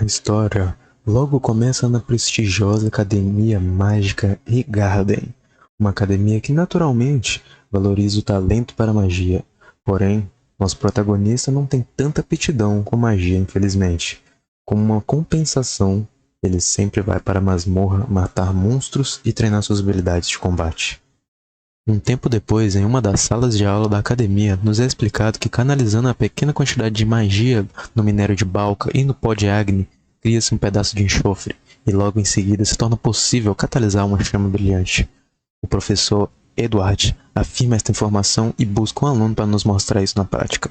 A história logo começa na prestigiosa Academia Mágica Higarden, uma academia que naturalmente valoriza o talento para a magia. Porém, nosso protagonista não tem tanta aptidão com magia, infelizmente. Como uma compensação, ele sempre vai para a masmorra matar monstros e treinar suas habilidades de combate. Um tempo depois, em uma das salas de aula da academia, nos é explicado que canalizando a pequena quantidade de magia no minério de Balca e no pó de Agni, cria-se um pedaço de enxofre, e logo em seguida se torna possível catalisar uma chama brilhante. O professor Edward afirma esta informação e busca um aluno para nos mostrar isso na prática.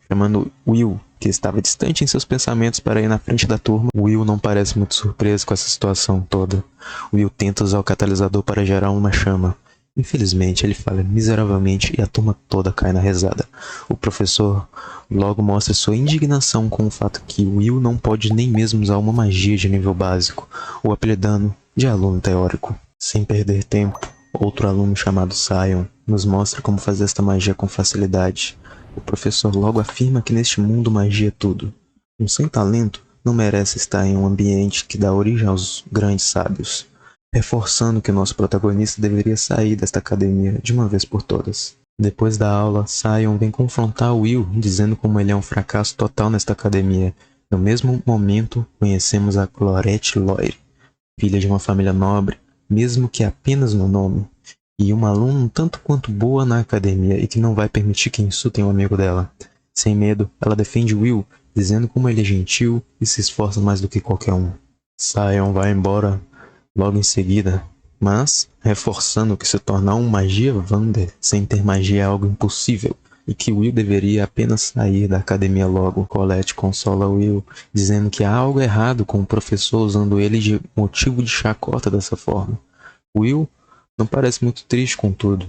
Chamando Will, que estava distante em seus pensamentos para ir na frente da turma, Will não parece muito surpreso com essa situação toda. Will tenta usar o catalisador para gerar uma chama. Infelizmente, ele falha miseravelmente e a turma toda cai na risada. O professor logo mostra sua indignação com o fato que Will não pode nem mesmo usar uma magia de nível básico, o apelidando de aluno teórico. Sem perder tempo, outro aluno chamado Sion nos mostra como fazer esta magia com facilidade. O professor logo afirma que neste mundo magia é tudo. Um sem talento não merece estar em um ambiente que dá origem aos grandes sábios, reforçando que nosso protagonista deveria sair desta academia de uma vez por todas. Depois da aula, Sion vem confrontar Will, dizendo como ele é um fracasso total nesta academia. No mesmo momento, conhecemos a Clorette Loire, filha de uma família nobre, mesmo que apenas no nome, e uma aluna um tanto quanto boa na academia e que não vai permitir que insultem um amigo dela. Sem medo, ela defende Will, dizendo como ele é gentil e se esforça mais do que qualquer um. Sion vai embora logo em seguida, mas reforçando que se tornar um magia Vander sem ter magia é algo impossível e que Will deveria apenas sair da academia logo. Colette consola Will, dizendo que há algo errado com o professor usando ele de motivo de chacota dessa forma. Will não parece muito triste com tudo.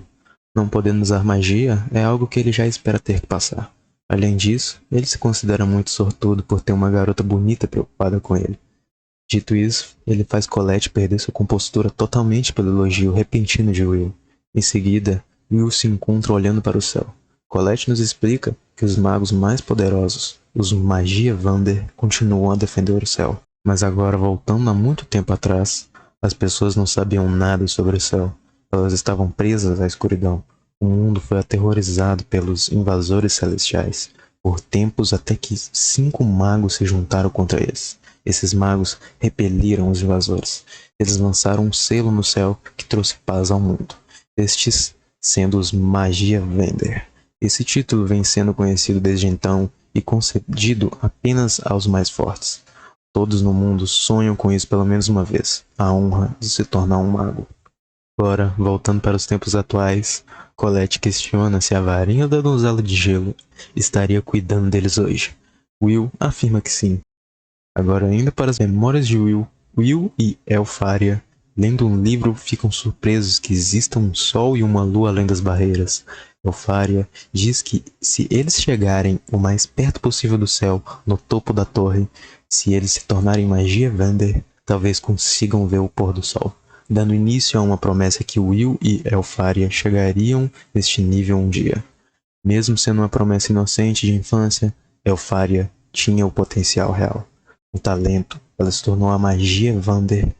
Não podendo usar magia é algo que ele já espera ter que passar. Além disso, ele se considera muito sortudo por ter uma garota bonita preocupada com ele. Dito isso, ele faz Colette perder sua compostura totalmente pelo elogio repentino de Will. Em seguida, Will se encontra olhando para o céu. Colette nos explica que os magos mais poderosos, os Magia Vander, continuam a defender o céu. Mas agora, voltando a muito tempo atrás, as pessoas não sabiam nada sobre o céu. Elas estavam presas à escuridão. O mundo foi aterrorizado pelos invasores celestiais, por tempos até que 5 magos se juntaram contra eles. Esses magos repeliram os invasores. Eles lançaram um selo no céu que trouxe paz ao mundo. Estes sendo os Magia Vander. Esse título vem sendo conhecido desde então e concedido apenas aos mais fortes. Todos no mundo sonham com isso pelo menos uma vez, a honra de se tornar um mago. Agora, voltando para os tempos atuais, Colette questiona se a varinha da donzela de gelo estaria cuidando deles hoje. Will afirma que sim. Agora, indo para as memórias de Will, Will e Elfaria, lendo um livro, ficam surpresos que exista um sol e uma lua além das barreiras. Elfaria diz que se eles chegarem o mais perto possível do céu, no topo da torre, se eles se tornarem Magia Vander, talvez consigam ver o pôr do sol, dando início a uma promessa que Will e Elfaria chegariam neste nível um dia. Mesmo sendo uma promessa inocente de infância, Elfaria tinha o potencial real. O talento, ela se tornou a Magia Vander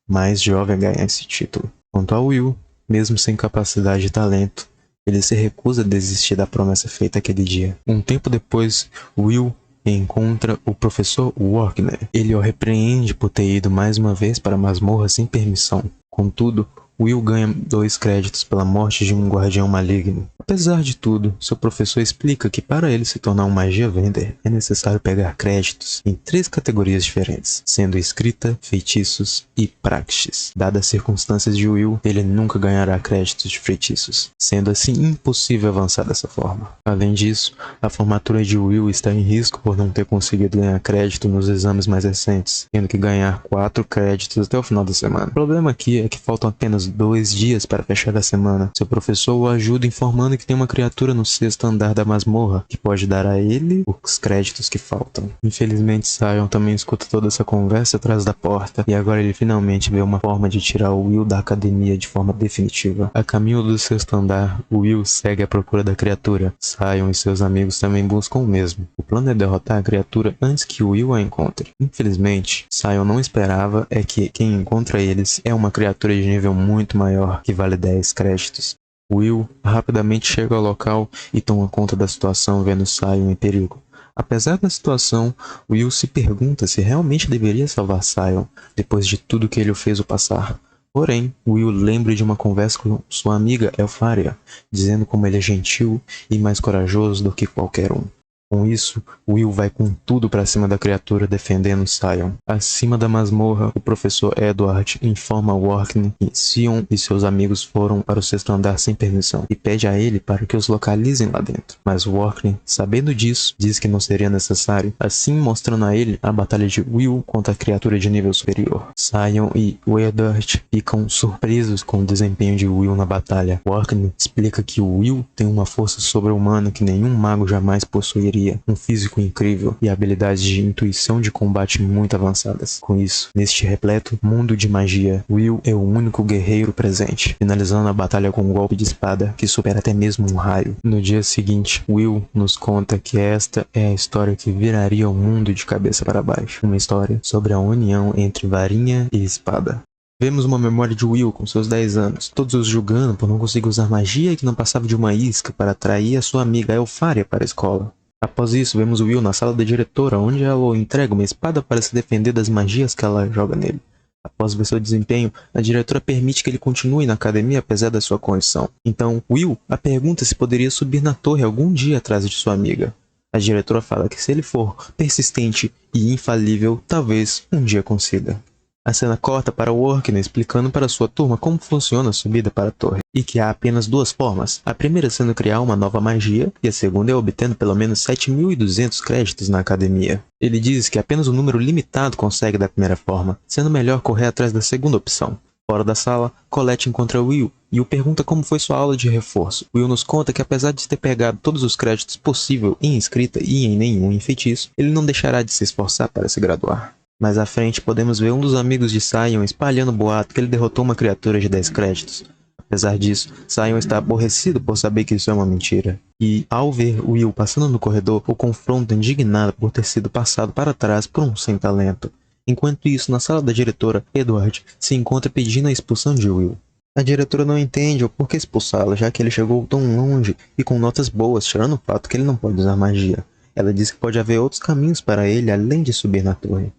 mais jovem a ganhar esse título. Quanto a Will, mesmo sem capacidade e talento, ele se recusa a desistir da promessa feita aquele dia. Um tempo depois, Will encontra o professor Wagner. Ele o repreende por ter ido mais uma vez para a masmorra sem permissão. Contudo, Will ganha 2 créditos pela morte de um guardião maligno. Apesar de tudo, seu professor explica que para ele se tornar um Magia Vander é necessário pegar créditos em 3 categorias diferentes, sendo escrita, feitiços e praxis. Dadas as circunstâncias de Will, ele nunca ganhará créditos de feitiços, sendo assim impossível avançar dessa forma. Além disso, a formatura de Will está em risco por não ter conseguido ganhar crédito nos exames mais recentes, tendo que ganhar 4 créditos até o final da semana. O problema aqui é que faltam apenas 2 dias para fechar a semana. Seu professor o ajuda informando que tem uma criatura no 6º andar da masmorra que pode dar a ele os créditos que faltam. Infelizmente, Sion também escuta toda essa conversa atrás da porta e agora ele finalmente vê uma forma de tirar o Will da academia de forma definitiva. A caminho do 6º andar, Will segue à procura da criatura. Sion e seus amigos também buscam o mesmo. O plano é derrotar a criatura antes que Will a encontre. Infelizmente, Sion não esperava que quem encontra eles é uma criatura de nível muito maior, que vale 10 créditos. Will rapidamente chega ao local e toma conta da situação, vendo Sion em perigo. Apesar da situação, Will se pergunta se realmente deveria salvar Sion, depois de tudo que ele o fez passar. Porém, Will lembra de uma conversa com sua amiga Elfaria, dizendo como ele é gentil e mais corajoso do que qualquer um. Com isso, Will vai com tudo para cima da criatura, defendendo Sion. Acima da masmorra, o professor Edward informa Orkney que Sion e seus amigos foram para o 6º andar sem permissão e pede a ele para que os localizem lá dentro. Mas Orkney, sabendo disso, diz que não seria necessário, assim mostrando a ele a batalha de Will contra a criatura de nível superior. Sion e Edward ficam surpresos com o desempenho de Will na batalha. Orkney explica que Will tem uma força sobre-humana que nenhum mago jamais possuiria. Um físico incrível e habilidades de intuição de combate muito avançadas. Com isso, neste repleto mundo de magia, Will é o único guerreiro presente, finalizando a batalha com um golpe de espada que supera até mesmo um raio. No dia seguinte, Will nos conta que esta é a história que viraria o mundo de cabeça para baixo. Uma história sobre a união entre varinha e espada. Vemos uma memória de Will com seus 10 anos, todos os julgando por não conseguir usar magia e que não passava de uma isca para atrair a sua amiga Elfaria para a escola. Após isso, vemos Will na sala da diretora, onde ela o entrega uma espada para se defender das magias que ela joga nele. Após ver seu desempenho, a diretora permite que ele continue na academia apesar da sua condição. Então, Will a pergunta se poderia subir na torre algum dia atrás de sua amiga. A diretora fala que se ele for persistente e infalível, talvez um dia consiga. A cena corta para Orkney explicando para sua turma como funciona a subida para a torre, e que há apenas 2 formas, a primeira sendo criar uma nova magia, e a segunda é obtendo pelo menos 7.200 créditos na academia. Ele diz que apenas um número limitado consegue da primeira forma, sendo melhor correr atrás da segunda opção. Fora da sala, Colette encontra Will e o pergunta como foi sua aula de reforço. Will nos conta que apesar de ter pegado todos os créditos possível em escrita e em nenhum em feitiço, ele não deixará de se esforçar para se graduar. Mais à frente, podemos ver um dos amigos de Sion espalhando o boato que ele derrotou uma criatura de 10 créditos. Apesar disso, Sion está aborrecido por saber que isso é uma mentira. E, ao ver Will passando no corredor, o confronta indignado por ter sido passado para trás por um sem-talento. Enquanto isso, na sala da diretora, Edward se encontra pedindo a expulsão de Will. A diretora não entende o porquê expulsá-lo, já que ele chegou tão longe e com notas boas, tirando o fato que ele não pode usar magia. Ela diz que pode haver outros caminhos para ele além de subir na torre.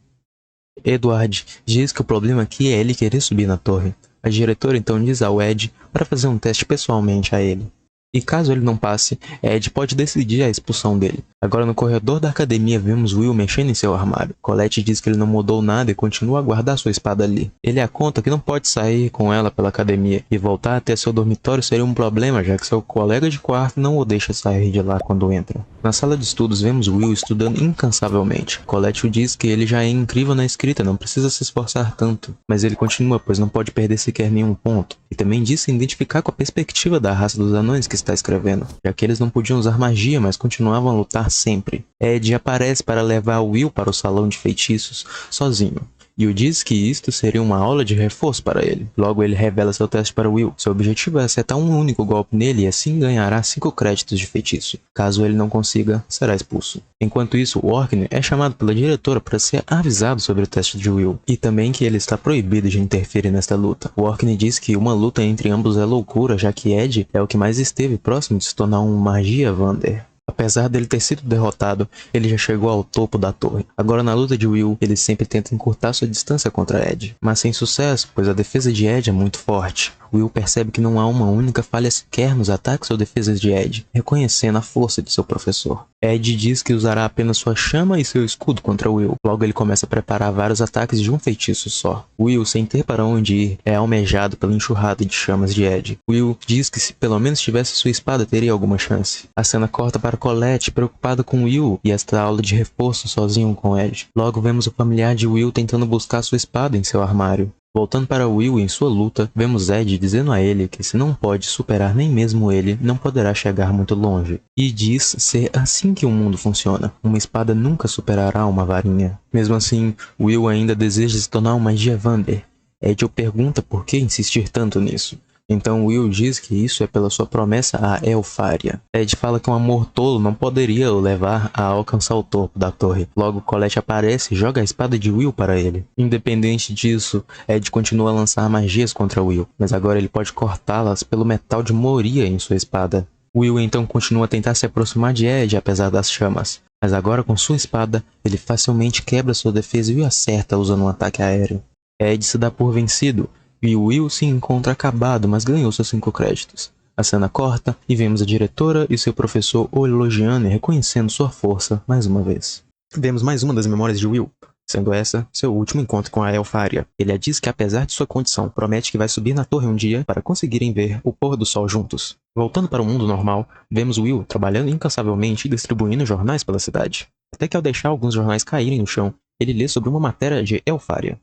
Edward diz que o problema aqui é ele querer subir na torre. A diretora então diz ao Ed para fazer um teste pessoalmente a ele. E caso ele não passe, Ed pode decidir a expulsão dele. Agora no corredor da academia vemos Will mexendo em seu armário. Colette diz que ele não mudou nada e continua a guardar sua espada ali. Ele a conta que não pode sair com ela pela academia e voltar até seu dormitório seria um problema, já que seu colega de quarto não o deixa sair de lá quando entra. Na sala de estudos vemos Will estudando incansavelmente. Colette diz que ele já é incrível na escrita, não precisa se esforçar tanto. Mas ele continua, pois não pode perder sequer nenhum ponto. E também diz se identificar com a perspectiva da raça dos anões que está escrevendo, já que eles não podiam usar magia, mas continuavam a lutar sempre. Ed aparece para levar Will para o salão de feitiços sozinho. E o diz que isto seria uma aula de reforço para ele. Logo ele revela seu teste para Will. Seu objetivo é acertar um único golpe nele e assim ganhará 5 créditos de feitiço. Caso ele não consiga, será expulso. Enquanto isso, Orkney é chamado pela diretora para ser avisado sobre o teste de Will. E também que ele está proibido de interferir nesta luta. Orkney diz que uma luta entre ambos é loucura, já que Ed é o que mais esteve próximo de se tornar um magia Vander. Apesar dele ter sido derrotado, ele já chegou ao topo da torre. Agora na luta de Will, ele sempre tenta encurtar sua distância contra Ed, mas sem sucesso, pois a defesa de Ed é muito forte. Will percebe que não há uma única falha sequer nos ataques ou defesas de Ed, reconhecendo a força de seu professor. Ed diz que usará apenas sua chama e seu escudo contra Will. Logo ele começa a preparar vários ataques de um feitiço só. Will, sem ter para onde ir, é almejado pela enxurrada de chamas de Ed. Will diz que se pelo menos tivesse sua espada teria alguma chance. A cena corta para Colette, preocupada com Will e esta aula de reforço sozinho com Ed. Logo vemos o familiar de Will tentando buscar sua espada em seu armário. Voltando para Will em sua luta, vemos Ed dizendo a ele que se não pode superar nem mesmo ele, não poderá chegar muito longe. E diz ser assim que o mundo funciona. Uma espada nunca superará uma varinha. Mesmo assim, Will ainda deseja se tornar um Magia Vander. Ed o pergunta por que insistir tanto nisso. Então Will diz que isso é pela sua promessa a Elfaria. Ed fala que um amor tolo não poderia o levar a alcançar o topo da torre. Logo Colette aparece e joga a espada de Will para ele. Independente disso, Ed continua a lançar magias contra Will, mas agora ele pode cortá-las pelo metal de Moria em sua espada. Will então continua a tentar se aproximar de Ed apesar das chamas, mas agora com sua espada, ele facilmente quebra sua defesa e o acerta usando um ataque aéreo. Ed se dá por vencido, e Will se encontra acabado, mas ganhou seus 5 créditos. A cena corta e vemos a diretora e seu professor o elogiando e reconhecendo sua força mais uma vez. Vemos mais uma das memórias de Will, sendo essa seu último encontro com a Elfaria. Ele a diz que apesar de sua condição, promete que vai subir na torre um dia para conseguirem ver o pôr do sol juntos. Voltando para o mundo normal, vemos Will trabalhando incansavelmente e distribuindo jornais pela cidade. Até que ao deixar alguns jornais caírem no chão, ele lê sobre uma matéria de Elfaria,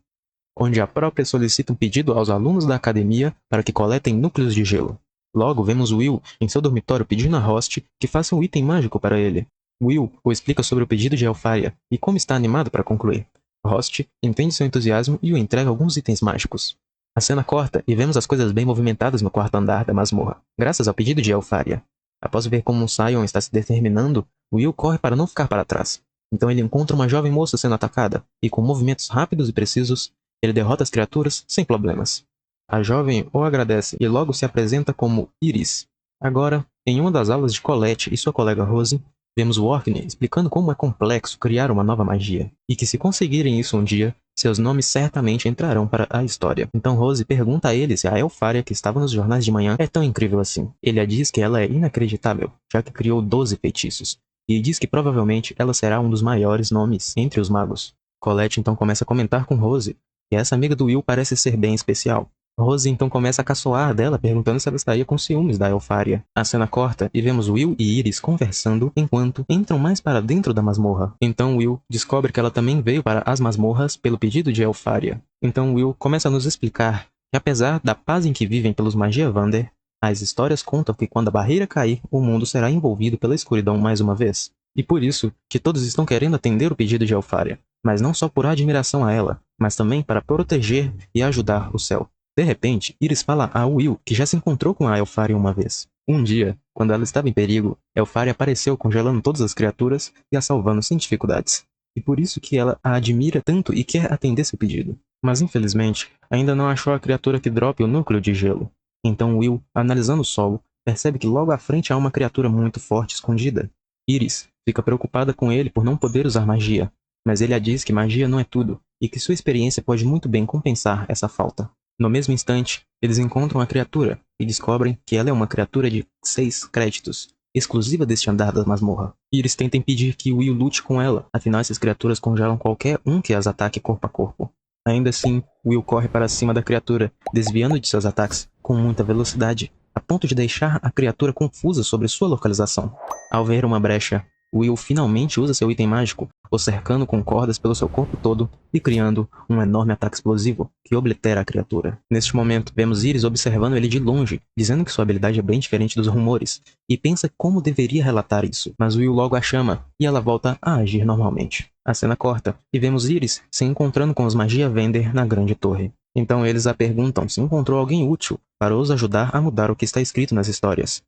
onde a própria solicita um pedido aos alunos da academia para que coletem núcleos de gelo. Logo, vemos Will em seu dormitório pedindo a Host que faça um item mágico para ele. Will o explica sobre o pedido de Elfaria e como está animado para concluir. Host entende seu entusiasmo e o entrega alguns itens mágicos. A cena corta e vemos as coisas bem movimentadas no quarto andar da masmorra, graças ao pedido de Elfaria. Após ver como Sion está se determinando, Will corre para não ficar para trás. Então ele encontra uma jovem moça sendo atacada, e com movimentos rápidos e precisos, ele derrota as criaturas sem problemas. A jovem o agradece e logo se apresenta como Iris. Agora, em uma das aulas de Colette e sua colega Rose, vemos Orkney explicando como é complexo criar uma nova magia, e que se conseguirem isso um dia, seus nomes certamente entrarão para a história. Então Rose pergunta a ele se a Elfaria que estava nos jornais de manhã é tão incrível assim. Ele a diz que ela é inacreditável, já que criou 12 feitiços, e diz que provavelmente ela será um dos maiores nomes entre os magos. Colette então começa a comentar com Rose, e essa amiga do Will parece ser bem especial. Rose então começa a caçoar dela, perguntando se ela estaria com ciúmes da Elfaria. A cena corta e vemos Will e Iris conversando enquanto entram mais para dentro da masmorra. Então Will descobre que ela também veio para as masmorras pelo pedido de Elfaria. Então Will começa a nos explicar que apesar da paz em que vivem pelos Magia Vander, as histórias contam que quando a barreira cair, o mundo será envolvido pela escuridão mais uma vez. E por isso que todos estão querendo atender o pedido de Elfaria, mas não só por admiração a ela, mas também para proteger e ajudar o céu. De repente, Iris fala a Will que já se encontrou com a Elfaria uma vez. Um dia, quando ela estava em perigo, Elfaria apareceu congelando todas as criaturas e a salvando sem dificuldades. E por isso que ela a admira tanto e quer atender seu pedido. Mas infelizmente, ainda não achou a criatura que drope o núcleo de gelo. Então Will, analisando o solo, percebe que logo à frente há uma criatura muito forte escondida. Iris fica preocupada com ele por não poder usar magia, mas ele a diz que magia não é tudo, e que sua experiência pode muito bem compensar essa falta. No mesmo instante, eles encontram a criatura, e descobrem que ela é uma criatura de 6 créditos, exclusiva deste andar da masmorra. Iris tenta impedir que Will lute com ela, afinal essas criaturas congelam qualquer um que as ataque corpo a corpo. Ainda assim, Will corre para cima da criatura, desviando de seus ataques com muita velocidade, a ponto de deixar a criatura confusa sobre sua localização. Ao ver uma brecha, Will finalmente usa seu item mágico, o cercando com cordas pelo seu corpo todo e criando um enorme ataque explosivo que oblitera a criatura. Neste momento, vemos Iris observando ele de longe, dizendo que sua habilidade é bem diferente dos rumores, e pensa como deveria relatar isso, mas Will logo a chama e ela volta a agir normalmente. A cena corta e vemos Iris se encontrando com os Magia Vander na grande torre. Então eles a perguntam se encontrou alguém útil para os ajudar a mudar o que está escrito nas histórias.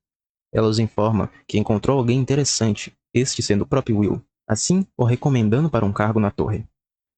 Ela os informa que encontrou alguém interessante, este sendo o próprio Will, assim o recomendando para um cargo na torre.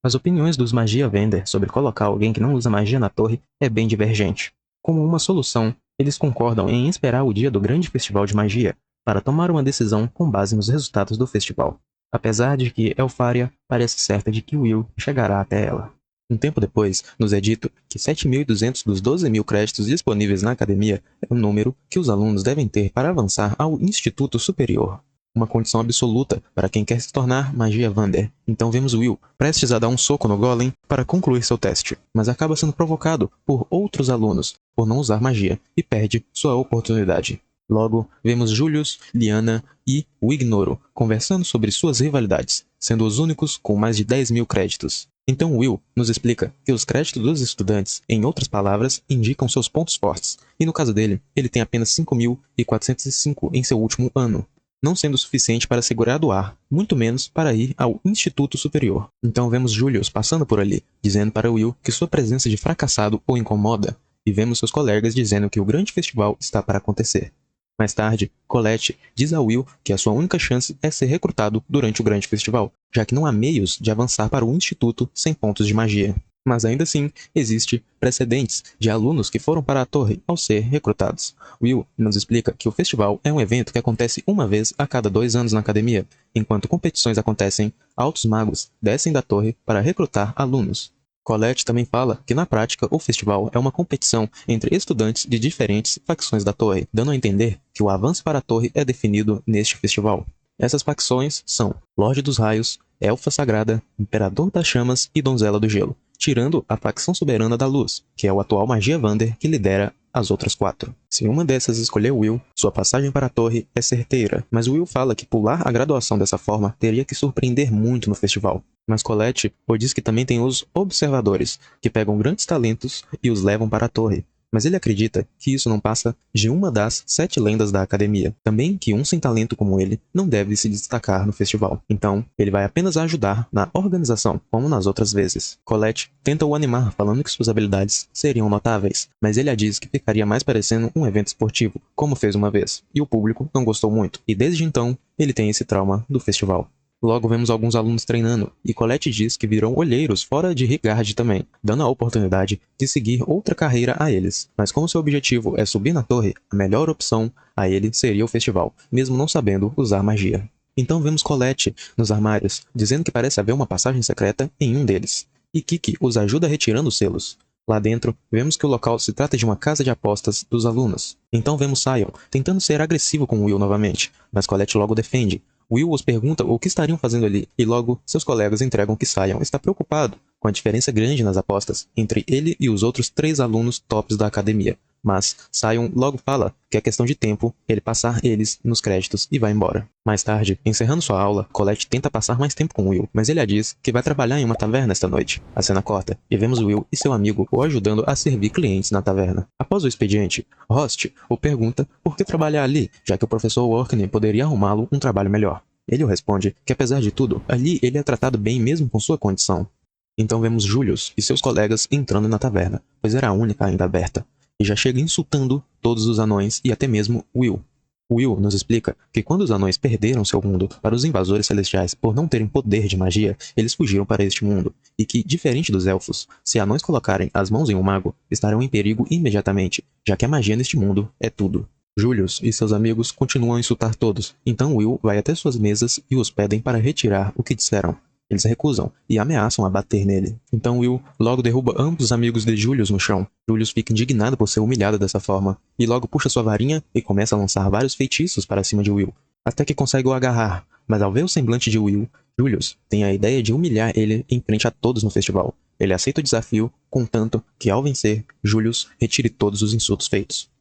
As opiniões dos Magia Vander sobre colocar alguém que não usa magia na torre é bem divergente. Como uma solução, eles concordam em esperar o dia do grande festival de magia para tomar uma decisão com base nos resultados do festival, apesar de que Elfaria parece certa de que Will chegará até ela. Um tempo depois, nos é dito que 7.200 dos 12.000 créditos disponíveis na academia é o número que os alunos devem ter para avançar ao Instituto Superior. Uma condição absoluta para quem quer se tornar Magia Vander. Então vemos Will prestes a dar um soco no Golem para concluir seu teste, mas acaba sendo provocado por outros alunos por não usar magia e perde sua oportunidade. Logo, vemos Julius, Liana e o Ignoro conversando sobre suas rivalidades, sendo os únicos com mais de 10.000 créditos. Então Will nos explica que os créditos dos estudantes, em outras palavras, indicam seus pontos fortes, e no caso dele, ele tem apenas 5.405 em seu último ano, não sendo suficiente para se graduar, muito menos para ir ao Instituto Superior. Então vemos Julius passando por ali, dizendo para Will que sua presença de fracassado o incomoda, e vemos seus colegas dizendo que o grande festival está para acontecer. Mais tarde, Colette diz a Will que a sua única chance é ser recrutado durante o grande festival, já que não há meios de avançar para o instituto sem pontos de magia. Mas ainda assim, existe precedentes de alunos que foram para a torre ao ser recrutados. Will nos explica que o festival é um evento que acontece uma vez a cada 2 anos na academia. Enquanto competições acontecem, altos magos descem da torre para recrutar alunos. Colette também fala que na prática o festival é uma competição entre estudantes de diferentes facções da torre, dando a entender que o avanço para a torre é definido neste festival. Essas facções são Lorde dos Raios, Elfa Sagrada, Imperador das Chamas e Donzela do Gelo, tirando a facção soberana da Luz, que é o atual Magia Vander que lidera as outras 4. Se uma dessas escolher Will, sua passagem para a torre é certeira, mas Will fala que pular a graduação dessa forma teria que surpreender muito no festival. Mas Colette diz que também tem os observadores, que pegam grandes talentos e os levam para a torre. Mas ele acredita que isso não passa de uma das 7 lendas da academia. Também que um sem talento como ele não deve se destacar no festival. Então, ele vai apenas ajudar na organização, como nas outras vezes. Colette tenta o animar, falando que suas habilidades seriam notáveis, mas ele a diz que ficaria mais parecendo um evento esportivo, como fez uma vez, e o público não gostou muito. E desde então, ele tem esse trauma do festival. Logo vemos alguns alunos treinando, e Colette diz que virão olheiros fora de Rigard também, dando a oportunidade de seguir outra carreira a eles. Mas como seu objetivo é subir na torre, a melhor opção a ele seria o festival, mesmo não sabendo usar magia. Então vemos Colette nos armários, dizendo que parece haver uma passagem secreta em um deles, e Kiki os ajuda retirando os selos. Lá dentro, vemos que o local se trata de uma casa de apostas dos alunos. Então vemos Sion tentando ser agressivo com Will novamente, mas Colette logo defende. Will os pergunta o que estariam fazendo ali, e logo seus colegas entregam que Sion está preocupado com a diferença grande nas apostas entre ele e os outros 3 alunos tops da academia. Mas Sion logo fala que é questão de tempo ele passar eles nos créditos e vai embora. Mais tarde, encerrando sua aula, Colette tenta passar mais tempo com Will, mas ele a diz que vai trabalhar em uma taverna esta noite. A cena corta e vemos Will e seu amigo o ajudando a servir clientes na taverna. Após o expediente, Host o pergunta por que trabalhar ali, já que o professor Orkney poderia arrumá-lo um trabalho melhor. Ele o responde que apesar de tudo, ali ele é tratado bem mesmo com sua condição. Então vemos Julius e seus colegas entrando na taverna, pois era a única ainda aberta, e já chega insultando todos os anões e até mesmo Will. Will nos explica que quando os anões perderam seu mundo para os invasores celestiais por não terem poder de magia, eles fugiram para este mundo, e que, diferente dos elfos, se anões colocarem as mãos em um mago, estarão em perigo imediatamente, já que a magia neste mundo é tudo. Julius e seus amigos continuam a insultar todos, então Will vai até suas mesas e os pedem para retirar o que disseram. Eles recusam e ameaçam a bater nele. Então Will logo derruba ambos os amigos de Julius no chão. Julius fica indignado por ser humilhado dessa forma, e logo puxa sua varinha e começa a lançar vários feitiços para cima de Will, até que consegue o agarrar. Mas ao ver o semblante de Will, Julius tem a ideia de humilhar ele em frente a todos no festival. Ele aceita o desafio, contanto que ao vencer, Julius retire todos os insultos feitos.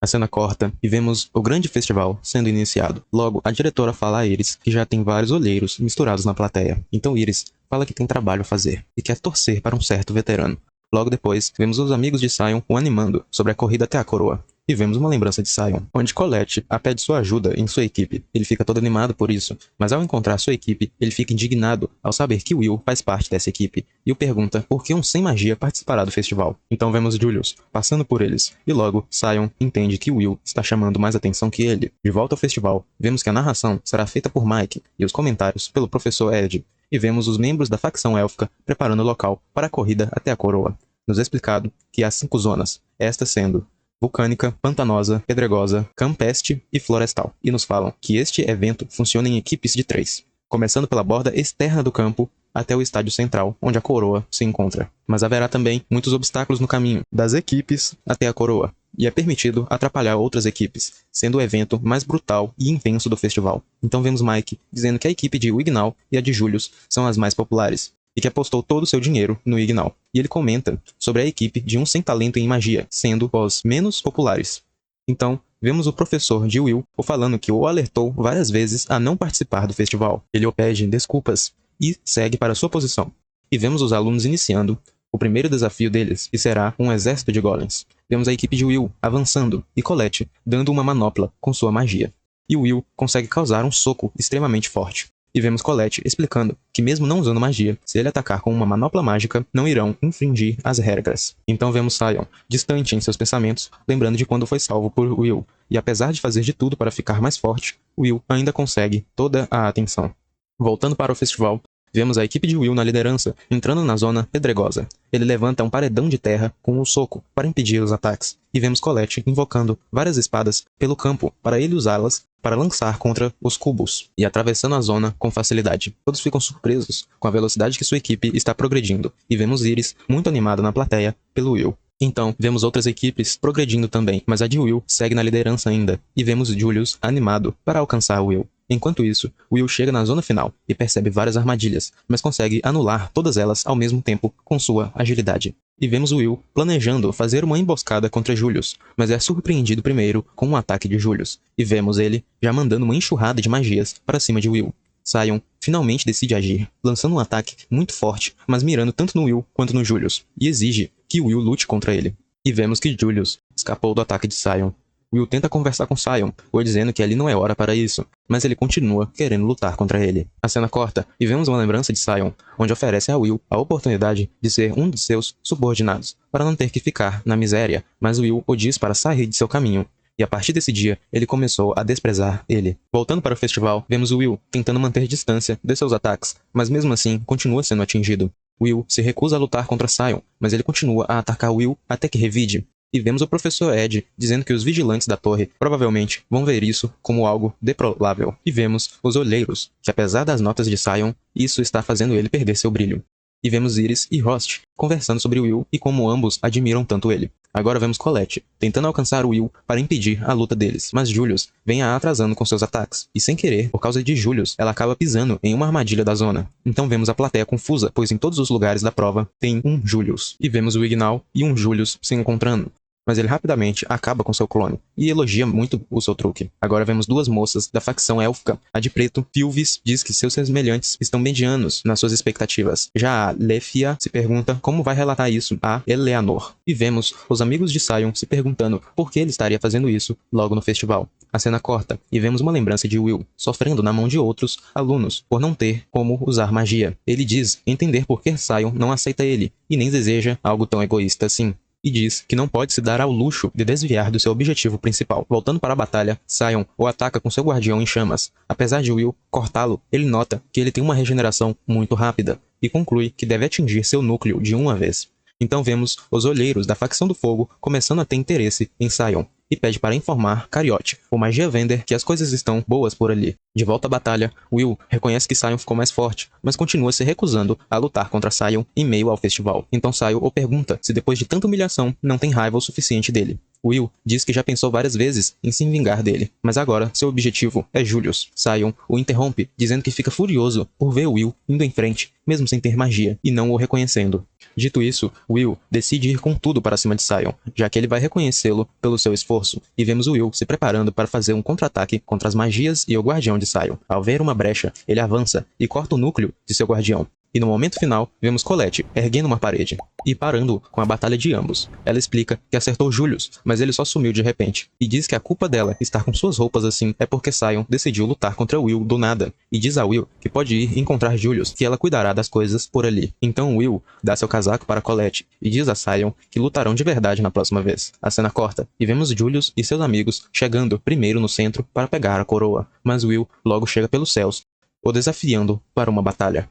A cena corta e vemos o grande festival sendo iniciado. Logo, a diretora fala a Iris que já tem vários olheiros misturados na plateia. Então Iris fala que tem trabalho a fazer e quer torcer para um certo veterano. Logo depois, vemos os amigos de Sion o animando sobre a corrida até a coroa. E vemos uma lembrança de Sion, onde Colette a pede sua ajuda em sua equipe. Ele fica todo animado por isso, mas ao encontrar sua equipe, ele fica indignado ao saber que Will faz parte dessa equipe, e o pergunta por que um sem magia participará do festival. Então vemos Julius passando por eles, e logo Sion entende que Will está chamando mais atenção que ele. De volta ao festival, vemos que a narração será feita por Mike e os comentários pelo professor Ed, e vemos os membros da facção élfica preparando o local para a corrida até a coroa. Nos é explicado que há 5 zonas, estas sendo vulcânica, pantanosa, pedregosa, campestre e florestal. E nos falam que este evento funciona em equipes de 3, começando pela borda externa do campo até o estádio central, onde a coroa se encontra. Mas haverá também muitos obstáculos no caminho, das equipes até a coroa, e é permitido atrapalhar outras equipes, sendo o evento mais brutal e intenso do festival. Então vemos Mike dizendo que a equipe de Wignall e a de Julius são as mais populares, e que apostou todo o seu dinheiro no Wignall. E ele comenta sobre a equipe de um sem talento em magia, sendo os menos populares. Então, vemos o professor de Will falando que o alertou várias vezes a não participar do festival. Ele o pede desculpas e segue para sua posição. E vemos os alunos iniciando o primeiro desafio deles, que será um exército de golems. Vemos a equipe de Will avançando e Colette dando uma manopla com sua magia. E Will consegue causar um soco extremamente forte. E vemos Colette explicando que mesmo não usando magia, se ele atacar com uma manopla mágica, não irão infringir as regras. Então vemos Sion, distante em seus pensamentos, lembrando de quando foi salvo por Will. E apesar de fazer de tudo para ficar mais forte, Will ainda consegue toda a atenção. Voltando para o festival, vemos a equipe de Will na liderança, entrando na zona pedregosa. Ele levanta um paredão de terra com um soco para impedir os ataques. E vemos Colette invocando várias espadas pelo campo para ele usá-las para lançar contra os cubos e atravessando a zona com facilidade. Todos ficam surpresos com a velocidade que sua equipe está progredindo. E vemos Iris muito animada na plateia pelo Will. Então, vemos outras equipes progredindo também, mas a de Will segue na liderança ainda. E vemos Julius animado para alcançar Will. Enquanto isso, Will chega na zona final e percebe várias armadilhas, mas consegue anular todas elas ao mesmo tempo com sua agilidade. E vemos Will planejando fazer uma emboscada contra Julius, mas é surpreendido primeiro com um ataque de Julius. E vemos ele já mandando uma enxurrada de magias para cima de Will. Sion finalmente decide agir, lançando um ataque muito forte, mas mirando tanto no Will quanto no Julius, e exige que Will lute contra ele. E vemos que Julius escapou do ataque de Sion. Will tenta conversar com Sion, por dizendo que ali não é hora para isso, mas ele continua querendo lutar contra ele. A cena corta e vemos uma lembrança de Sion, onde oferece a Will a oportunidade de ser um de seus subordinados, para não ter que ficar na miséria, mas Will o diz para sair de seu caminho. E a partir desse dia, ele começou a desprezar ele. Voltando para o festival, vemos Will tentando manter distância de seus ataques, mas mesmo assim continua sendo atingido. Will se recusa a lutar contra Sion, mas ele continua a atacar Will até que revide. E vemos o professor Ed dizendo que os vigilantes da torre provavelmente vão ver isso como algo deplorável. E vemos os olheiros, que apesar das notas de Sion, isso está fazendo ele perder seu brilho. E vemos Iris e Rost conversando sobre Will e como ambos admiram tanto ele. Agora vemos Colette tentando alcançar Will para impedir a luta deles, mas Julius vem a atrasando com seus ataques. E sem querer, por causa de Julius, ela acaba pisando em uma armadilha da zona. Então vemos a plateia confusa, pois em todos os lugares da prova tem um Julius. E vemos o Ignal e um Julius se encontrando. Mas ele rapidamente acaba com seu clone, e elogia muito o seu truque. Agora vemos duas moças da facção élfica. A de preto, Filvis, diz que seus semelhantes estão medianos nas suas expectativas. Já a Lefia se pergunta como vai relatar isso a Eleanor. E vemos os amigos de Sion se perguntando por que ele estaria fazendo isso logo no festival. A cena corta, e vemos uma lembrança de Will, sofrendo na mão de outros alunos, por não ter como usar magia. Ele diz entender por que Sion não aceita ele, e nem deseja algo tão egoísta assim. E diz que não pode se dar ao luxo de desviar do seu objetivo principal. Voltando para a batalha, Sion o ataca com seu guardião em chamas. Apesar de Will cortá-lo, ele nota que ele tem uma regeneração muito rápida, e conclui que deve atingir seu núcleo de uma vez. Então vemos os olheiros da facção do fogo começando a ter interesse em Sion, e pede para informar Cariote, o magia vender, que as coisas estão boas por ali. De volta à batalha, Will reconhece que Sion ficou mais forte, mas continua se recusando a lutar contra Sion em meio ao festival. Então Sion o pergunta se depois de tanta humilhação não tem raiva o suficiente dele. Will diz que já pensou várias vezes em se vingar dele, mas agora seu objetivo é Julius. Sion o interrompe, dizendo que fica furioso por ver Will indo em frente, mesmo sem ter magia, e não o reconhecendo. Dito isso, Will decide ir com tudo para cima de Sion, já que ele vai reconhecê-lo pelo seu esforço, e vemos Will se preparando para fazer um contra-ataque contra as magias e o guardião de Sion. Ao ver uma brecha, ele avança e corta o núcleo de seu guardião. E no momento final, vemos Colette erguendo uma parede e parando com a batalha de ambos. Ela explica que acertou Julius, mas ele só sumiu de repente. E diz que a culpa dela estar com suas roupas assim é porque Sion decidiu lutar contra Will do nada. E diz a Will que pode ir encontrar Julius, que ela cuidará das coisas por ali. Então Will dá seu casaco para Colette e diz a Sion que lutarão de verdade na próxima vez. A cena corta e vemos Julius e seus amigos chegando primeiro no centro para pegar a coroa. Mas Will logo chega pelos céus, o desafiando para uma batalha.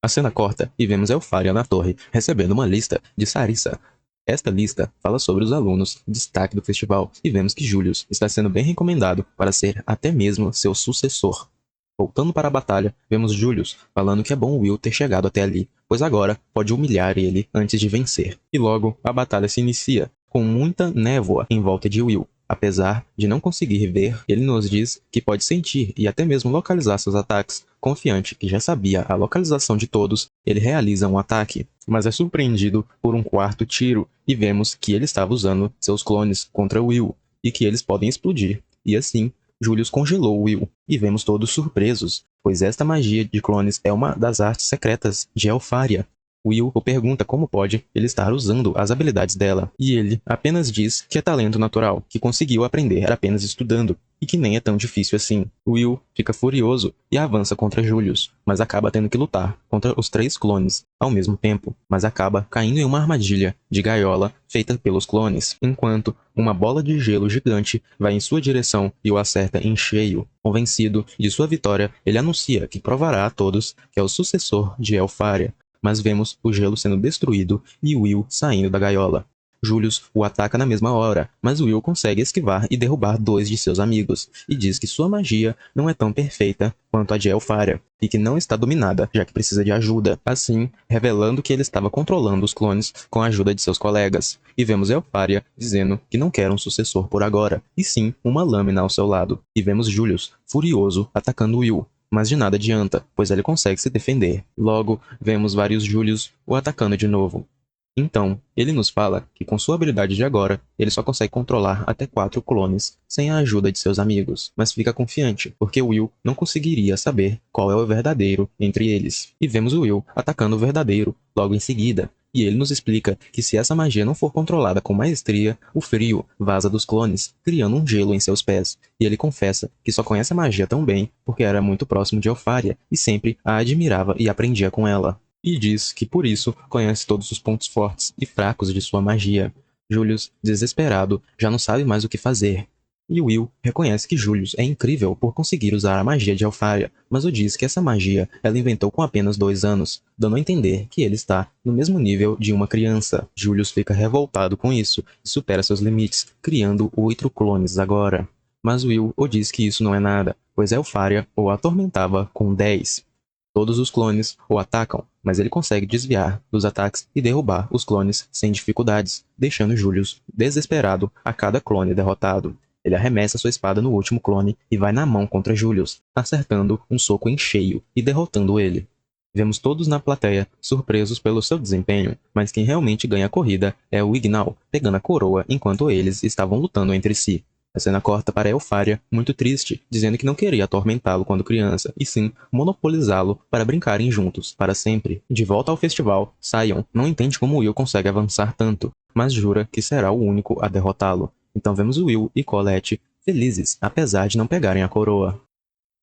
A cena corta e vemos Elfaria na torre, recebendo uma lista de Sarissa. Esta lista fala sobre os alunos de destaque do festival, e vemos que Julius está sendo bem recomendado para ser até mesmo seu sucessor. Voltando para a batalha, vemos Julius falando que é bom Will ter chegado até ali, pois agora pode humilhar ele antes de vencer. E logo, a batalha se inicia, com muita névoa em volta de Will. Apesar de não conseguir ver, ele nos diz que pode sentir e até mesmo localizar seus ataques. Confiante que já sabia a localização de todos, ele realiza um ataque, mas é surpreendido por um quarto tiro e vemos que ele estava usando seus clones contra Will e que eles podem explodir, e assim Julius congelou Will, e vemos todos surpresos, pois esta magia de clones é uma das artes secretas de Elfaria. Will o pergunta como pode ele estar usando as habilidades dela, e ele apenas diz que é talento natural, que conseguiu aprender apenas estudando, e que nem é tão difícil assim. Will fica furioso e avança contra Julius, mas acaba tendo que lutar contra os 3 clones ao mesmo tempo, mas acaba caindo em uma armadilha de gaiola feita pelos clones, enquanto uma bola de gelo gigante vai em sua direção e o acerta em cheio. Convencido de sua vitória, ele anuncia que provará a todos que é o sucessor de Elfaria, mas vemos o gelo sendo destruído e Will saindo da gaiola. Julius o ataca na mesma hora, mas Will consegue esquivar e derrubar 2 de seus amigos, e diz que sua magia não é tão perfeita quanto a de Elfaria, e que não está dominada, já que precisa de ajuda, assim, revelando que ele estava controlando os clones com a ajuda de seus colegas. E vemos Elfaria dizendo que não quer um sucessor por agora, e sim uma lâmina ao seu lado. E vemos Julius, furioso, atacando Will, mas de nada adianta, pois ele consegue se defender. Logo, vemos vários Julius o atacando de novo. Então, ele nos fala que com sua habilidade de agora, ele só consegue controlar até 4 clones, sem a ajuda de seus amigos, mas fica confiante, porque Will não conseguiria saber qual é o verdadeiro entre eles. E vemos o Will atacando o verdadeiro logo em seguida, e ele nos explica que se essa magia não for controlada com maestria, o frio vaza dos clones, criando um gelo em seus pés. E ele confessa que só conhece a magia tão bem porque era muito próximo de Elfaria e sempre a admirava e aprendia com ela. E diz que por isso conhece todos os pontos fortes e fracos de sua magia. Julius, desesperado, já não sabe mais o que fazer. E Will reconhece que Julius é incrível por conseguir usar a magia de Elfaria, mas o diz que essa magia ela inventou com apenas 2 anos, dando a entender que ele está no mesmo nível de uma criança. Julius fica revoltado com isso e supera seus limites, criando 8 clones agora. Mas Will o diz que isso não é nada, pois Elfaria o atormentava com 10. Todos os clones o atacam, mas ele consegue desviar dos ataques e derrubar os clones sem dificuldades, deixando Julius desesperado a cada clone derrotado. Ele arremessa sua espada no último clone e vai na mão contra Julius, acertando um soco em cheio e derrotando ele. Vemos todos na plateia surpresos pelo seu desempenho, mas quem realmente ganha a corrida é o Ignal, pegando a coroa enquanto eles estavam lutando entre si. A cena corta para Elfaria, muito triste, dizendo que não queria atormentá-lo quando criança, e sim monopolizá-lo para brincarem juntos, para sempre. De volta ao festival, Sion não entende como Will consegue avançar tanto, mas jura que será o único a derrotá-lo. Então vemos Will e Colette felizes, apesar de não pegarem a coroa.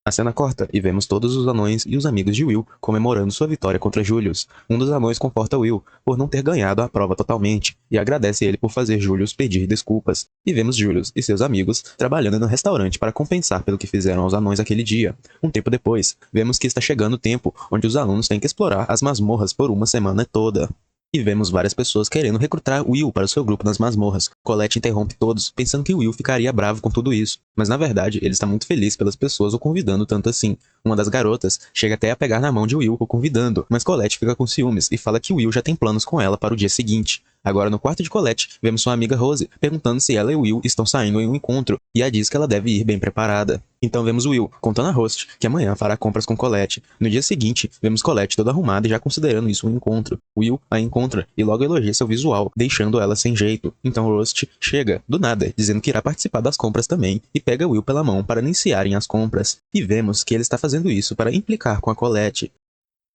A cena corta e vemos todos os anões e os amigos de Will comemorando sua vitória contra Julius. Um dos anões conforta Will por não ter ganhado a prova totalmente e agradece ele por fazer Julius pedir desculpas. E vemos Julius e seus amigos trabalhando no restaurante para compensar pelo que fizeram aos anões aquele dia. Um tempo depois, vemos que está chegando o tempo onde os alunos têm que explorar as masmorras por uma semana toda. E vemos várias pessoas querendo recrutar Will para o seu grupo nas masmorras. Colette interrompe todos, pensando que Will ficaria bravo com tudo isso. Mas na verdade, ele está muito feliz pelas pessoas o convidando tanto assim. Uma das garotas chega até a pegar na mão de Will o convidando, mas Colette fica com ciúmes e fala que Will já tem planos com ela para o dia seguinte. Agora no quarto de Colette, vemos sua amiga Rose perguntando se ela e Will estão saindo em um encontro, e a diz que ela deve ir bem preparada. Então vemos Will contando a Host que amanhã fará compras com Colette. No dia seguinte, vemos Colette toda arrumada e já considerando isso um encontro. Will a encontra e logo elogia seu visual, deixando ela sem jeito. Então Host chega, do nada, dizendo que irá participar das compras também, e pega Will pela mão para iniciarem as compras. E vemos que ele está fazendo isso para implicar com a Colette.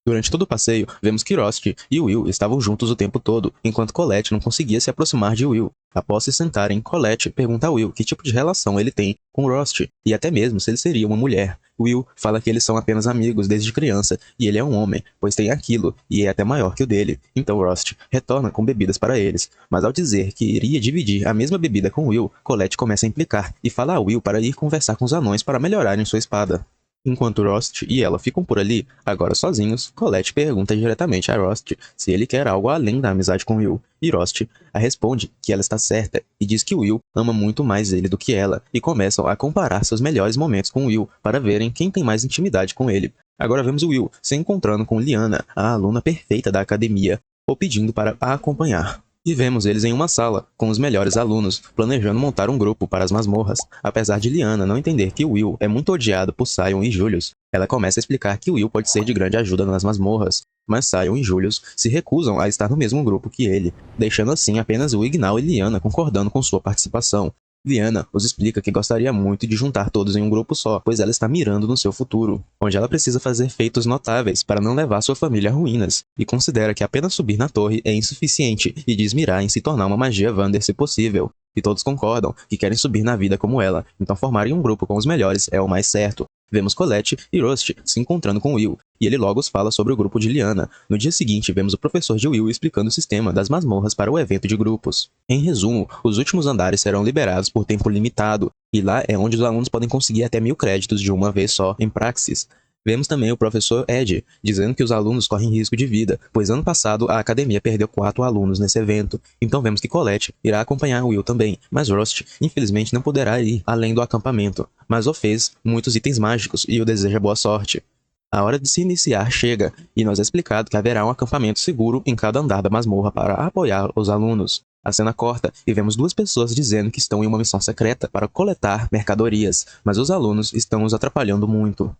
Durante todo o passeio, vemos que Rost e Will estavam juntos o tempo todo, enquanto Colette não conseguia se aproximar de Will. Após se sentarem, Colette pergunta a Will que tipo de relação ele tem com Rost, e até mesmo se ele seria uma mulher. Will fala que eles são apenas amigos desde criança, e ele é um homem, pois tem aquilo, e é até maior que o dele. Então Rost retorna com bebidas para eles, mas ao dizer que iria dividir a mesma bebida com Will, Colette começa a implicar, e fala a Will para ir conversar com os anões para melhorarem sua espada. Enquanto Rost e ela ficam por ali, agora sozinhos, Colette pergunta diretamente a Rost se ele quer algo além da amizade com Will, e Rost a responde que ela está certa e diz que Will ama muito mais ele do que ela, e começam a comparar seus melhores momentos com Will para verem quem tem mais intimidade com ele. Agora vemos Will se encontrando com Liana, a aluna perfeita da academia, o pedindo para a acompanhar. E vemos eles em uma sala, com os melhores alunos, planejando montar um grupo para as masmorras. Apesar de Liana não entender que Will é muito odiado por Sion e Julius, ela começa a explicar que Will pode ser de grande ajuda nas masmorras, mas Sion e Julius se recusam a estar no mesmo grupo que ele, deixando assim apenas o Ignal e Liana concordando com sua participação. Liana os explica que gostaria muito de juntar todos em um grupo só, pois ela está mirando no seu futuro, onde ela precisa fazer feitos notáveis para não levar sua família a ruínas, e considera que apenas subir na torre é insuficiente e diz mirar em se tornar uma magia Vander se possível. E todos concordam que querem subir na vida como ela, então formarem um grupo com os melhores é o mais certo. Vemos Colette e Rust se encontrando com Will, e ele logo os fala sobre o grupo de Liana. No dia seguinte, vemos o professor de Will explicando o sistema das masmorras para o evento de grupos. Em resumo, os últimos andares serão liberados por tempo limitado, e lá é onde os alunos podem conseguir até 1000 créditos de uma vez só em Praxis. Vemos também o professor Ed, dizendo que os alunos correm risco de vida, pois ano passado a academia perdeu 4 alunos nesse evento. Então vemos que Colette irá acompanhar Will também, mas Rust infelizmente não poderá ir além do acampamento, mas oferece muitos itens mágicos e o deseja boa sorte. A hora de se iniciar chega, e nos é explicado que haverá um acampamento seguro em cada andar da masmorra para apoiar os alunos. A cena corta e vemos 2 pessoas dizendo que estão em uma missão secreta para coletar mercadorias, mas os alunos estão os atrapalhando muito.